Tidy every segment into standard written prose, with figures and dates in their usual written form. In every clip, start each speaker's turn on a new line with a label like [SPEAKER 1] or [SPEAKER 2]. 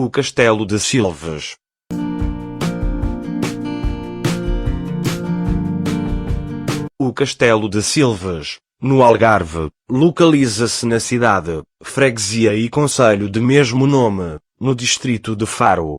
[SPEAKER 1] O Castelo de Silves. O Castelo de Silves, no Algarve, localiza-se na cidade, freguesia e concelho de mesmo nome, no distrito de Faro.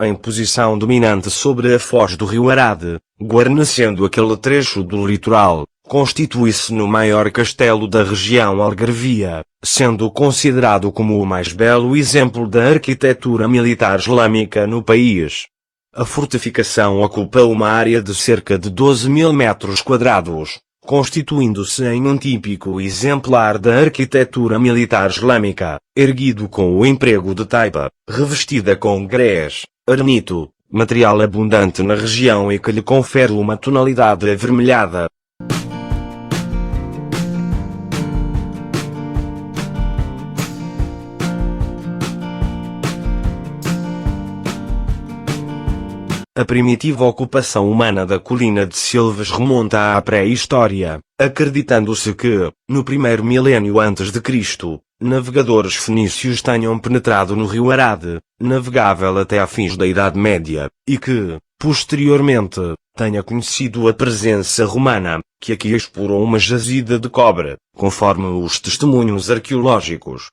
[SPEAKER 1] Em posição dominante sobre a foz do rio Arade, guarnecendo aquele trecho do litoral, constitui-se no maior castelo da região algarvia, sendo considerado como o mais belo exemplo da arquitetura militar islâmica no país. A fortificação ocupa uma área de cerca de 12.000 metros quadrados, constituindo-se em um típico exemplar da arquitetura militar islâmica, erguido com o emprego de taipa, revestida com grés, arenito, material abundante na região e que lhe confere uma tonalidade avermelhada. A primitiva ocupação humana da colina de Silves remonta à pré-história, acreditando-se que, no primeiro milénio antes de Cristo, navegadores fenícios tenham penetrado no rio Arade, navegável até a fins da Idade Média, e que, posteriormente, tenha conhecido a presença romana, que aqui explorou uma jazida de cobre, conforme os testemunhos arqueológicos.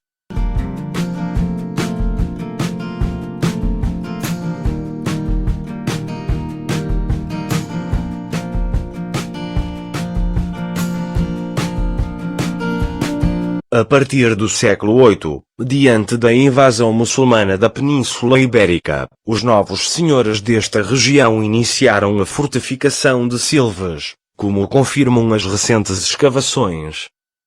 [SPEAKER 1] A partir do século VIII, diante da invasão muçulmana da Península Ibérica, os novos senhores desta região iniciaram a fortificação de Silves, como confirmam as recentes escavações.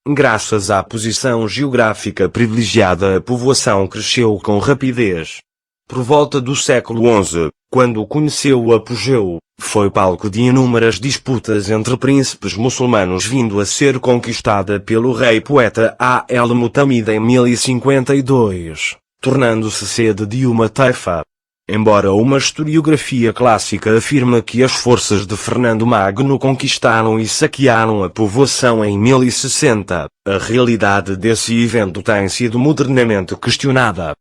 [SPEAKER 1] Graças à posição geográfica privilegiada, a povoação cresceu com rapidez. Por volta do século XI, quando conheceu o apogeu, foi palco de inúmeras disputas entre príncipes muçulmanos, vindo a ser conquistada pelo rei poeta Al-Mutamid em 1052, tornando-se sede de uma taifa. Embora uma historiografia clássica afirma que as forças de Fernando Magno conquistaram e saquearam a povoação em 1060, a realidade desse evento tem sido modernamente questionada.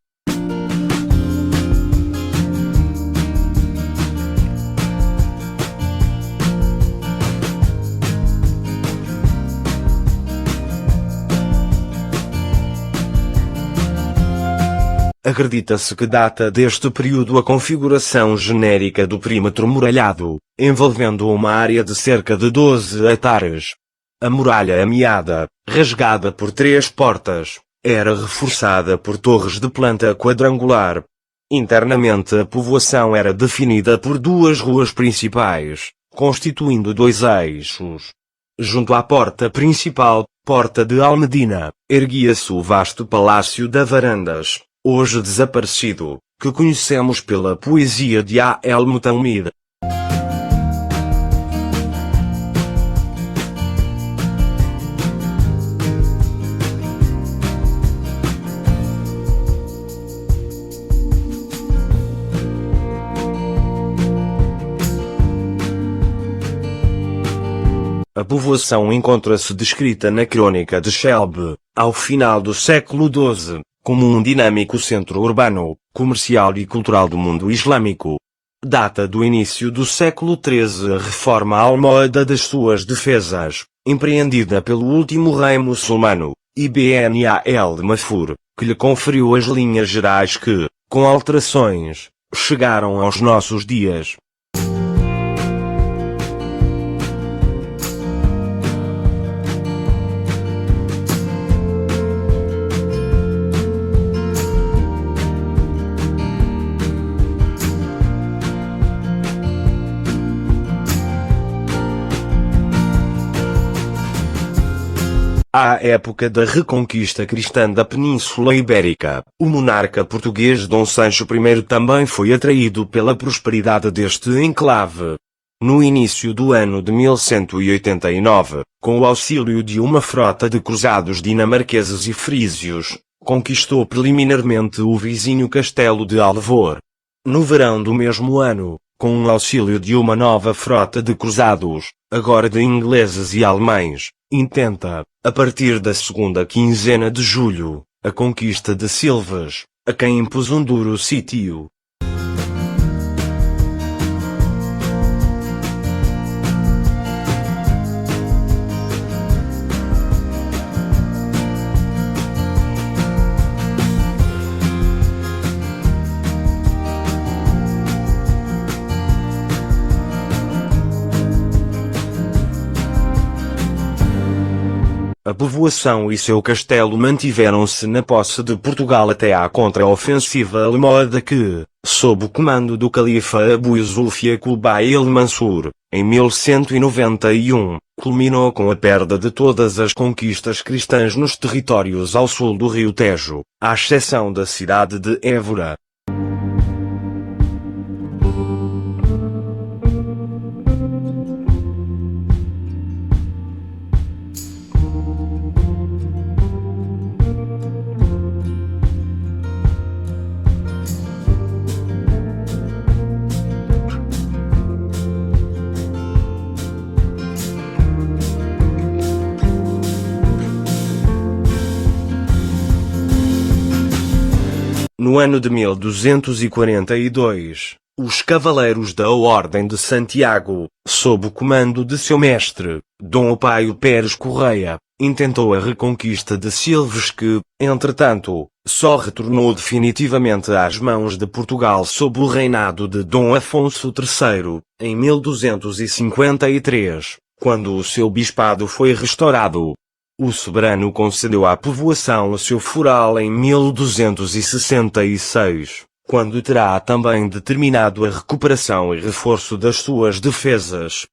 [SPEAKER 1] Acredita-se que data deste período a configuração genérica do perímetro muralhado, envolvendo uma área de cerca de 12 hectares. A muralha ameada, rasgada por 3 portas, era reforçada por torres de planta quadrangular. Internamente a povoação era definida por 2 ruas principais, constituindo 2 eixos. Junto à porta principal, Porta de Almedina, erguia-se o vasto Palácio da Varandas, hoje desaparecido, que conhecemos pela poesia de Al-Mutamid. A povoação encontra-se descrita na Crônica de Shelby, ao final do século XII, como um dinâmico centro urbano, comercial e cultural do mundo islâmico. Data do início do século XIII a reforma almohade das suas defesas, empreendida pelo último rei muçulmano, Ibn al-Mafur, que lhe conferiu as linhas gerais que, com alterações, chegaram aos nossos dias. À época da reconquista cristã da Península Ibérica, o monarca português Dom Sancho I também foi atraído pela prosperidade deste enclave. No início do ano de 1189, com o auxílio de uma frota de cruzados dinamarqueses e frísios, conquistou preliminarmente o vizinho castelo de Alvor. No verão do mesmo ano, com o auxílio de uma nova frota de cruzados, agora de ingleses e alemães, intenta, a partir da segunda quinzena de julho, a conquista de Silves, a quem impôs um duro sítio. A povoação e seu castelo mantiveram-se na posse de Portugal até à contra-ofensiva almohade que, sob o comando do califa Abu Zulfiya Qubay el-Mansur, em 1191, culminou com a perda de todas as conquistas cristãs nos territórios ao sul do rio Tejo, à exceção da cidade de Évora. No ano de 1242, os cavaleiros da Ordem de Santiago, sob o comando de seu mestre, Dom Opaio Pérez Correia, intentou a reconquista de Silves que, entretanto, só retornou definitivamente às mãos de Portugal sob o reinado de Dom Afonso III, em 1253, quando o seu bispado foi restaurado. O soberano concedeu à povoação o seu foral em 1266, quando terá também determinado a recuperação e reforço das suas defesas.